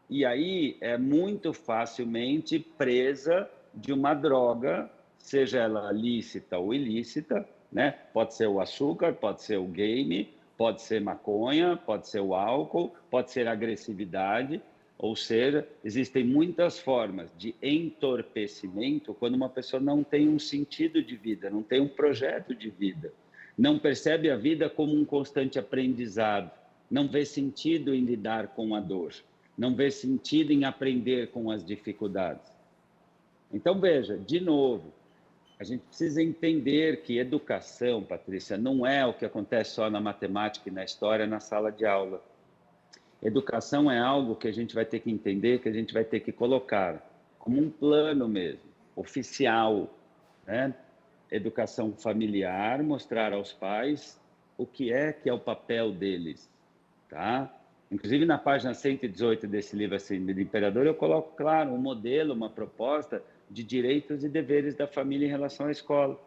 E aí é muito facilmente presa de uma droga, seja ela lícita ou ilícita, né? Pode ser o açúcar, pode ser o game, pode ser maconha, pode ser o álcool, pode ser a agressividade, ou seja, existem muitas formas de entorpecimento quando uma pessoa não tem um sentido de vida, não tem um projeto de vida, não percebe a vida como um constante aprendizado, não vê sentido em lidar com a dor, não vê sentido em aprender com as dificuldades. Então, veja, de novo, a gente precisa entender que educação, Patrícia, não é o que acontece só na matemática e na história, na sala de aula. Educação é algo que a gente vai ter que entender, que a gente vai ter que colocar como um plano mesmo, oficial, né? Educação familiar, mostrar aos pais o que é o papel deles, tá? Inclusive, na página 118 desse livro, assim, do Imperador, eu coloco, claro, um modelo, uma proposta de direitos e deveres da família em relação à escola.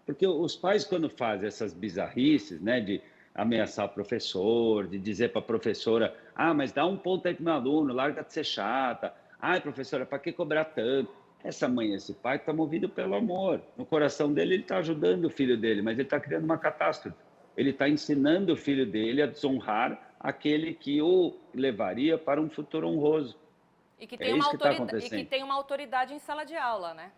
Porque os pais, quando fazem essas bizarrices, né, de ameaçar o professor, de dizer para a professora, mas dá um ponto aí para o meu aluno, larga de ser chata. Ai, professora, para que cobrar tanto? Essa mãe, esse pai está movido pelo amor. No coração dele, ele está ajudando o filho dele, mas ele está criando uma catástrofe. Ele está ensinando o filho dele a desonrar aquele que o levaria para um futuro honroso. E que É isso que está e acontecendo. que tem uma autoridade em sala de aula, né?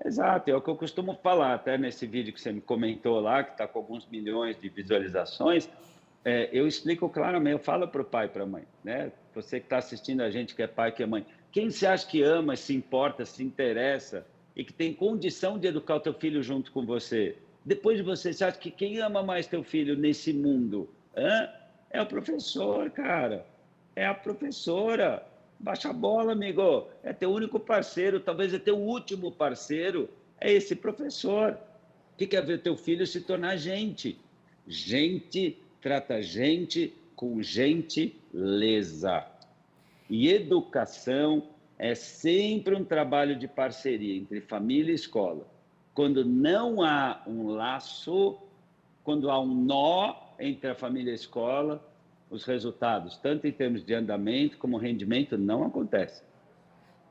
Exato, é o que eu costumo falar, até nesse vídeo que você me comentou lá, que está com alguns milhões de visualizações, eu explico claramente, eu falo para o pai e para a mãe, né? Você que está assistindo a gente, que é pai, que é mãe, quem você acha que ama, se importa, se interessa e que tem condição de educar o teu filho junto com você? Depois de você acha que quem ama mais teu filho nesse mundo? É o professor, cara, é a professora. Baixa a bola, amigo. É teu único parceiro, talvez é teu último parceiro. É esse professor que quer ver teu filho se tornar gente. Gente trata gente com gentileza. E educação é sempre um trabalho de parceria entre família e escola. Quando não há um laço, quando há um nó entre a família e a escola, os resultados, tanto em termos de andamento como rendimento, não acontecem.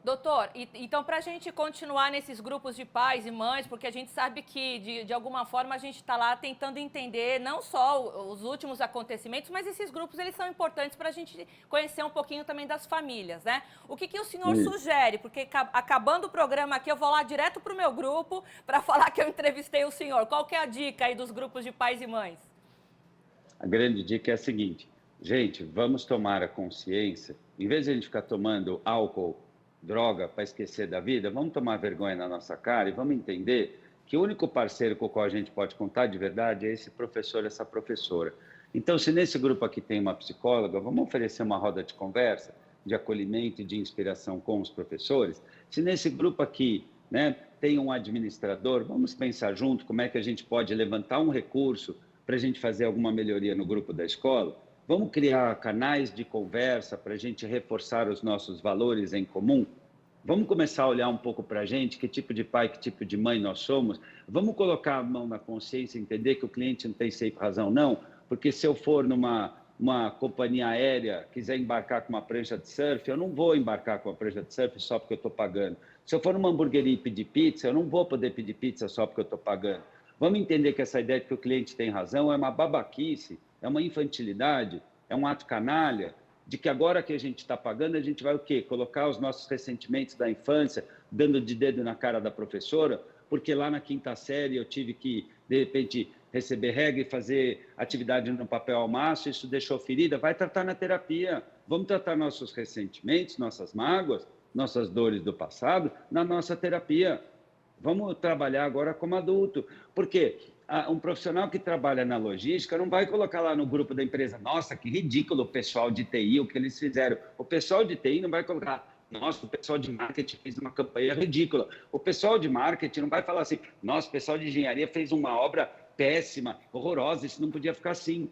Doutor, então para a gente continuar nesses grupos de pais e mães, porque a gente sabe que de alguma forma a gente está lá tentando entender não só os últimos acontecimentos, mas esses grupos eles são importantes para a gente conhecer um pouquinho também das famílias, né? O que o senhor sugere? Porque acabando o programa aqui eu vou lá direto para o meu grupo para falar que eu entrevistei o senhor. Qual que é a dica aí dos grupos de pais e mães? A grande dica é a seguinte: gente, vamos tomar a consciência, em vez de a gente ficar tomando álcool, droga para esquecer da vida, vamos tomar vergonha na nossa cara e vamos entender que o único parceiro com o qual a gente pode contar de verdade é esse professor, essa professora. Então, se nesse grupo aqui tem uma psicóloga, vamos oferecer uma roda de conversa, de acolhimento e de inspiração com os professores. Se nesse grupo aqui, né, tem um administrador, vamos pensar junto como é que a gente pode levantar um recurso para a gente fazer alguma melhoria no grupo da escola. Vamos criar canais de conversa para a gente reforçar os nossos valores em comum? Vamos começar a olhar um pouco para a gente, que tipo de pai, que tipo de mãe nós somos? Vamos colocar a mão na consciência e entender que o cliente não tem sempre razão, não? Porque se eu for numa companhia aérea, quiser embarcar com uma prancha de surf, eu não vou embarcar com uma prancha de surf só porque eu estou pagando. Se eu for numa hamburgueria e pedir pizza, eu não vou poder pedir pizza só porque eu estou pagando. Vamos entender que essa ideia de que o cliente tem razão é uma babaquice, é uma infantilidade, é um ato canalha, de que agora que a gente está pagando, a gente vai o quê? Colocar os nossos ressentimentos da infância, dando de dedo na cara da professora, porque lá na quinta série eu tive que, de repente, receber regra e fazer atividade no papel ao maço, isso deixou ferida. Vai tratar na terapia. Vamos tratar nossos ressentimentos, nossas mágoas, nossas dores do passado na nossa terapia. Vamos trabalhar agora como adulto. Por quê? Um profissional que trabalha na logística não vai colocar lá no grupo da empresa, nossa, que ridículo o pessoal de TI, o que eles fizeram. O pessoal de TI não vai colocar, nossa, o pessoal de marketing fez uma campanha ridícula. O pessoal de marketing não vai falar assim, nossa, o pessoal de engenharia fez uma obra péssima, horrorosa, isso não podia ficar assim.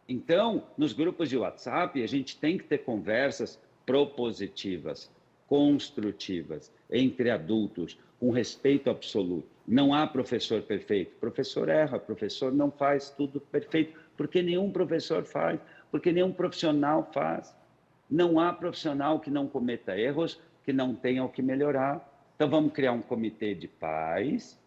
Então, nos grupos de WhatsApp, a gente tem que ter conversas propositivas, construtivas, entre adultos, com respeito absoluto. Não há professor perfeito. Professor erra, professor não faz tudo perfeito, porque nenhum professor faz, porque nenhum profissional faz. Não há profissional que não cometa erros, que não tenha o que melhorar. Então, vamos criar um comitê de pais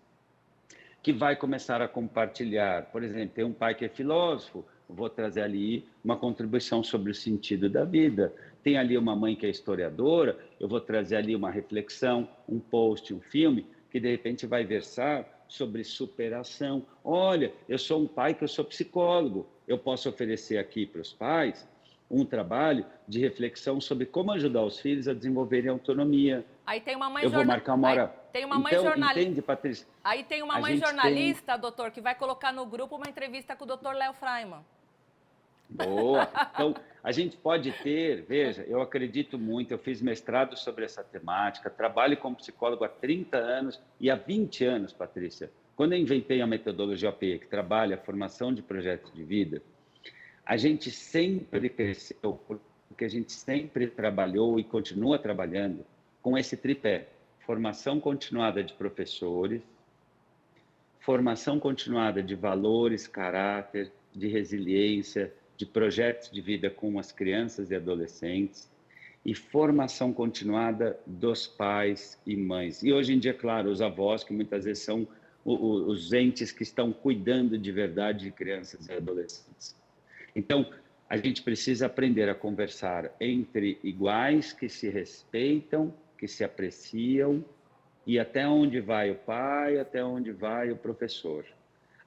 que vai começar a compartilhar. Por exemplo, tem um pai que é filósofo, vou trazer ali uma contribuição sobre o sentido da vida. Tem ali uma mãe que é historiadora, eu vou trazer ali uma reflexão, um post, um filme, que de repente vai versar sobre superação. Olha, eu sou um pai que eu sou psicólogo, eu posso oferecer aqui para os pais um trabalho de reflexão sobre como ajudar os filhos a desenvolverem autonomia. Aí tem uma mãe eu vou marcar uma hora. Tem uma mãe jornalista. Entende, Patrícia? Aí tem uma mãe jornalista, doutor, que vai colocar no grupo uma entrevista com o doutor Léo Freiman. Boa! Então, a gente pode ter, veja, eu acredito muito, eu fiz mestrado sobre essa temática, trabalho como psicólogo há 30 anos e há 20 anos, Patrícia, Quando eu inventei a metodologia OP, que trabalha a formação de projetos de vida, a gente sempre cresceu, porque a gente sempre trabalhou e continua trabalhando com esse tripé: formação continuada de professores, formação continuada de valores, caráter, de resiliência, de projetos de vida com as crianças e adolescentes, e formação continuada dos pais e mães. E hoje em dia, claro, os avós, que muitas vezes são os entes que estão cuidando de verdade de crianças e adolescentes. Então, a gente precisa aprender a conversar entre iguais que se respeitam, que se apreciam, e até onde vai o pai, até onde vai o professor.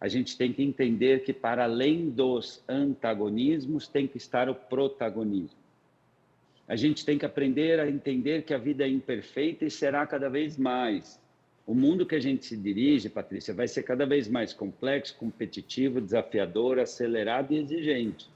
A gente tem que entender que, para além dos antagonismos, tem que estar o protagonismo. A gente tem que aprender a entender que a vida é imperfeita e será cada vez mais. O mundo que a gente se dirige, Patrícia, vai ser cada vez mais complexo, competitivo, desafiador, acelerado e exigente.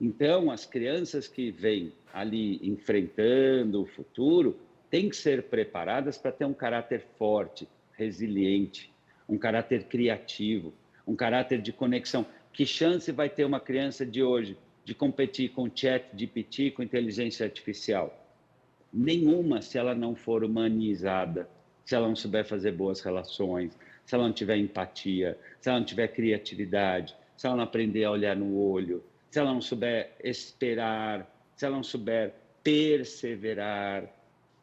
Então, as crianças que vêm ali enfrentando o futuro têm que ser preparadas para ter um caráter forte, resiliente, um caráter criativo, um caráter de conexão. Que chance vai ter uma criança de hoje de competir com ChatGPT, com inteligência artificial? Nenhuma, se ela não for humanizada, se ela não souber fazer boas relações, se ela não tiver empatia, se ela não tiver criatividade, se ela não aprender a olhar no olho, se ela não souber esperar, se ela não souber perseverar.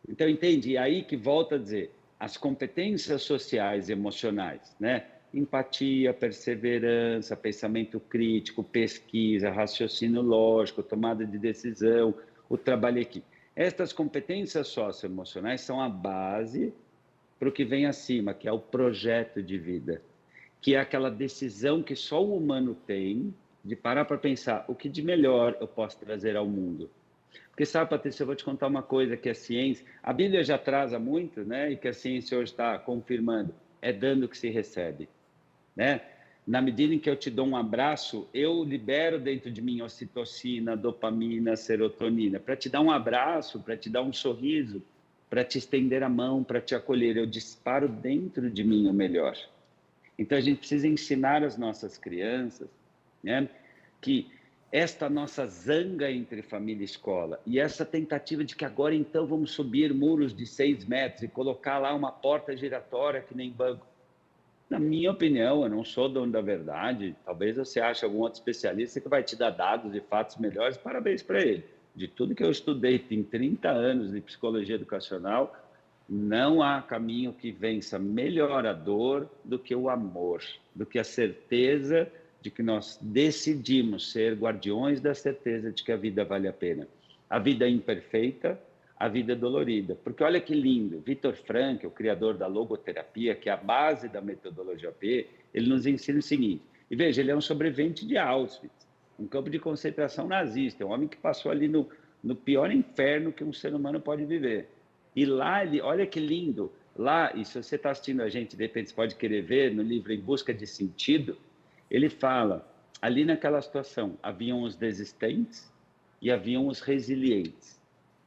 Então, entende? E aí que volta a dizer, as competências sociais e emocionais, né? Empatia, perseverança, pensamento crítico, pesquisa, raciocínio lógico, tomada de decisão, o trabalho em equipe. Estas competências socioemocionais são a base para o que vem acima, que é o projeto de vida, que é aquela decisão que só o humano tem de parar para pensar o que de melhor eu posso trazer ao mundo. Porque sabe, Patrícia, eu vou te contar uma coisa que a ciência, a Bíblia já traz há muito, né, e que a ciência hoje está confirmando, é dando que se recebe, né? Na medida em que eu te dou um abraço, eu libero dentro de mim ocitocina, dopamina, serotonina, para te dar um abraço, para te dar um sorriso, para te estender a mão, para te acolher. Eu disparo dentro de mim o melhor. Então, a gente precisa ensinar as nossas crianças, né, que esta nossa zanga entre família e escola e essa tentativa de que agora, então, vamos subir muros de 6 metros e colocar lá uma porta giratória que nem banco. Na minha opinião, eu não sou dono da verdade, talvez você ache algum outro especialista que vai te dar dados e fatos melhores, parabéns para ele. De tudo que eu estudei em 30 anos de psicologia educacional, não há caminho que vença melhor a dor do que o amor, do que a certeza de que nós decidimos ser guardiões da certeza de que a vida vale a pena. A vida é imperfeita, a vida é dolorida. Porque olha que lindo, Viktor Frankl, o criador da logoterapia, que é a base da metodologia OP, ele nos ensina o seguinte, e veja, ele é um sobrevivente de Auschwitz, um campo de concentração nazista, um homem que passou ali no pior inferno que um ser humano pode viver. E lá, ele, olha que lindo, lá, e se você está assistindo a gente, de repente você pode querer ver no livro Em Busca de Sentido, ele fala, ali naquela situação, haviam os desistentes e haviam os resilientes.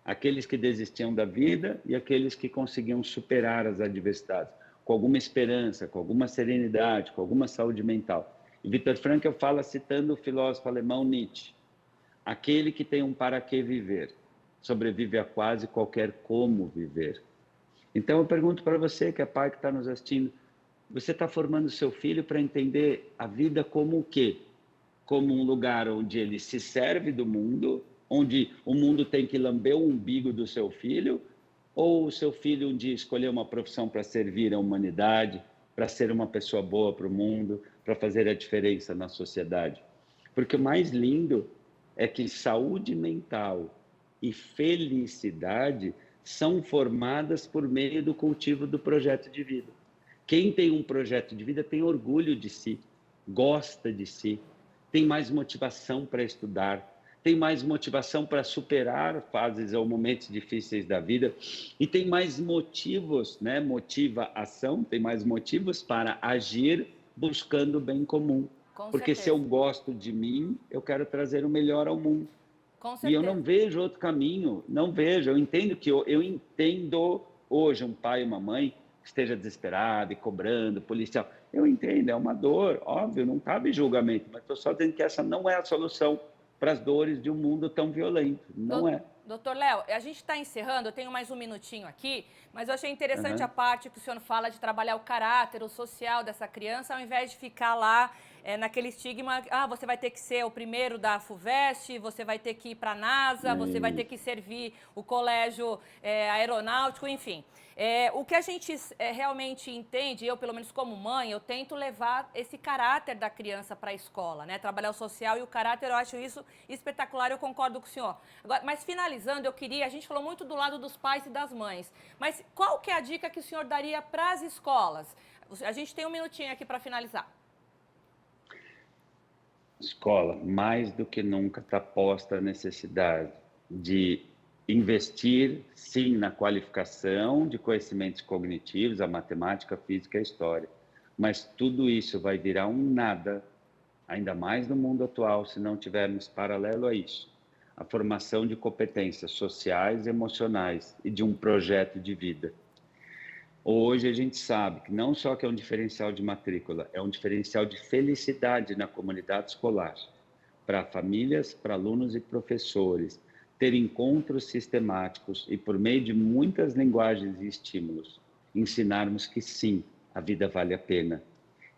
Aqueles que desistiam da vida e aqueles que conseguiam superar as adversidades, com alguma esperança, com alguma serenidade, com alguma saúde mental. E Viktor Frankl fala, citando o filósofo alemão Nietzsche, aquele que tem um para que viver, sobrevive a quase qualquer como viver. Então eu pergunto para você, que é pai que está nos assistindo, você está formando seu filho para entender a vida como o quê? Como um lugar onde ele se serve do mundo, onde o mundo tem que lamber o umbigo do seu filho, ou o seu filho um dia escolher uma profissão para servir a humanidade, para ser uma pessoa boa para o mundo, para fazer a diferença na sociedade? Porque o mais lindo é que saúde mental e felicidade são formadas por meio do cultivo do projeto de vida. Quem tem um projeto de vida tem orgulho de si, gosta de si, tem mais motivação para estudar, tem mais motivação para superar fases ou momentos difíceis da vida e tem mais motivos, né? Motiva ação, tem mais motivos para agir buscando o bem comum. Porque se eu gosto de mim, eu quero trazer o melhor ao mundo. E eu não vejo outro caminho, não vejo. Eu entendo que eu entendo hoje um pai e uma mãe esteja desesperado e cobrando, policial. Eu entendo, é uma dor, óbvio, não cabe julgamento, mas estou só dizendo que essa não é a solução para as dores de um mundo tão violento. Não é. Doutor Léo, a gente está encerrando, eu tenho mais um minutinho aqui, mas eu achei interessante a parte que o senhor fala de trabalhar o caráter, o social dessa criança, ao invés de ficar lá naquele estigma, você vai ter que ser o primeiro da FUVEST, você vai ter que ir para a NASA, você vai ter que servir o colégio aeronáutico, enfim. O que a gente realmente entende, eu pelo menos como mãe, eu tento levar esse caráter da criança para a escola, né? Trabalhar o social e o caráter, eu acho isso espetacular, eu concordo com o senhor. Agora, mas finalizando, a gente falou muito do lado dos pais e das mães, mas qual que é a dica que o senhor daria para as escolas? A gente tem um minutinho aqui para finalizar. Escola, mais do que nunca, está posta a necessidade de investir, sim, na qualificação de conhecimentos cognitivos, a matemática, a física e a história. Mas tudo isso vai virar um nada, ainda mais no mundo atual, se não tivermos paralelo a isso, a formação de competências sociais e emocionais e de um projeto de vida. Hoje a gente sabe que não só que é um diferencial de matrícula, é um diferencial de felicidade na comunidade escolar, para famílias, para alunos e professores, ter encontros sistemáticos e por meio de muitas linguagens e estímulos, ensinarmos que sim, a vida vale a pena,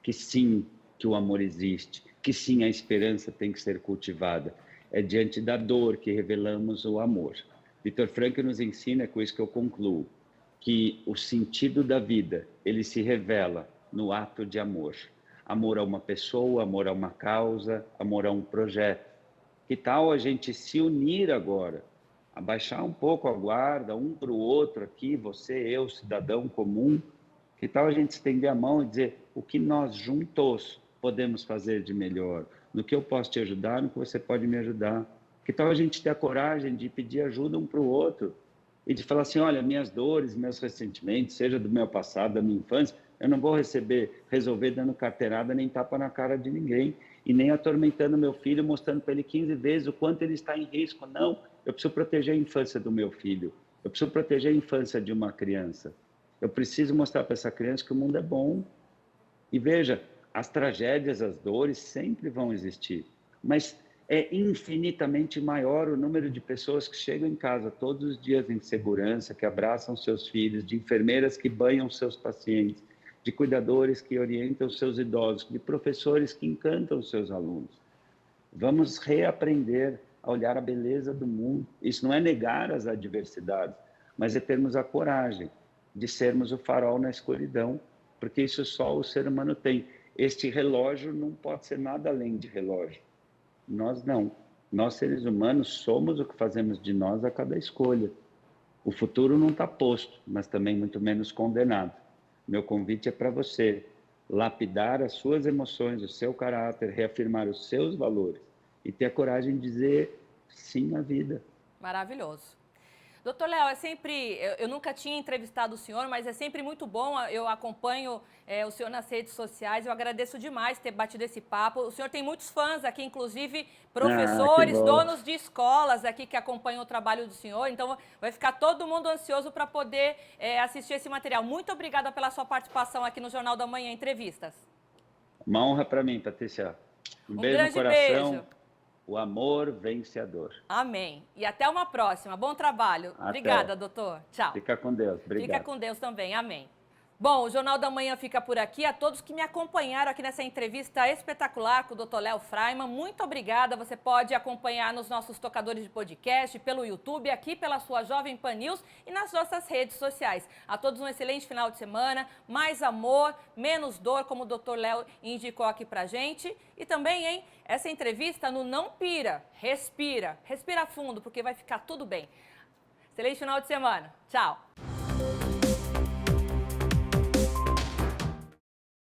que sim, que o amor existe, que sim, a esperança tem que ser cultivada. É diante da dor que revelamos o amor. Viktor Frankl nos ensina, com isso que eu concluo, que o sentido da vida, ele se revela no ato de amor. Amor a uma pessoa, amor a uma causa, amor a um projeto. Que tal a gente se unir agora, abaixar um pouco a guarda, um para o outro aqui, você, eu, cidadão comum? Que tal a gente estender a mão e dizer o que nós juntos podemos fazer de melhor? No que eu posso te ajudar, no que você pode me ajudar? Que tal a gente ter a coragem de pedir ajuda um para o outro? E de falar assim, olha, minhas dores, meus ressentimentos, seja do meu passado, da minha infância, eu não vou resolver dando carteirada nem tapa na cara de ninguém e nem atormentando meu filho, mostrando para ele 15 vezes o quanto ele está em risco. Não, eu preciso proteger a infância do meu filho, eu preciso proteger a infância de uma criança. Eu preciso mostrar para essa criança que o mundo é bom. E veja, as tragédias, as dores sempre vão existir, mas é infinitamente maior o número de pessoas que chegam em casa todos os dias em segurança, que abraçam seus filhos, de enfermeiras que banham seus pacientes, de cuidadores que orientam seus idosos, de professores que encantam seus alunos. Vamos reaprender a olhar a beleza do mundo. Isso não é negar as adversidades, mas é termos a coragem de sermos o farol na escuridão, porque isso só o ser humano tem. Este relógio não pode ser nada além de relógio. Nós não. Nós, seres humanos, somos o que fazemos de nós a cada escolha. O futuro não está posto, mas também muito menos condenado. Meu convite é para você lapidar as suas emoções, o seu caráter, reafirmar os seus valores e ter a coragem de dizer sim à vida. Maravilhoso. Doutor Léo, eu nunca tinha entrevistado o senhor, mas é sempre muito bom, eu acompanho o senhor nas redes sociais, eu agradeço demais ter batido esse papo. O senhor tem muitos fãs aqui, inclusive professores, donos de escolas aqui que acompanham o trabalho do senhor, então vai ficar todo mundo ansioso para poder assistir esse material. Muito obrigada pela sua participação aqui no Jornal da Manhã Entrevistas. Uma honra para mim, Patrícia. Um beijo no coração. Beijo. O amor vencedor. Amém. E até uma próxima. Bom trabalho. Até. Obrigada, doutor. Tchau. Fica com Deus. Obrigado. Fica com Deus também. Amém. Bom, o Jornal da Manhã fica por aqui. A todos que me acompanharam aqui nessa entrevista espetacular com o Dr. Léo Freiman, muito obrigada. Você pode acompanhar nos nossos tocadores de podcast, pelo YouTube, aqui pela sua Jovem Pan News e nas nossas redes sociais. A todos um excelente final de semana, mais amor, menos dor, como o Dr. Léo indicou aqui pra gente. E também, hein, essa entrevista no Não Pira, respira fundo, porque vai ficar tudo bem. Excelente final de semana. Tchau.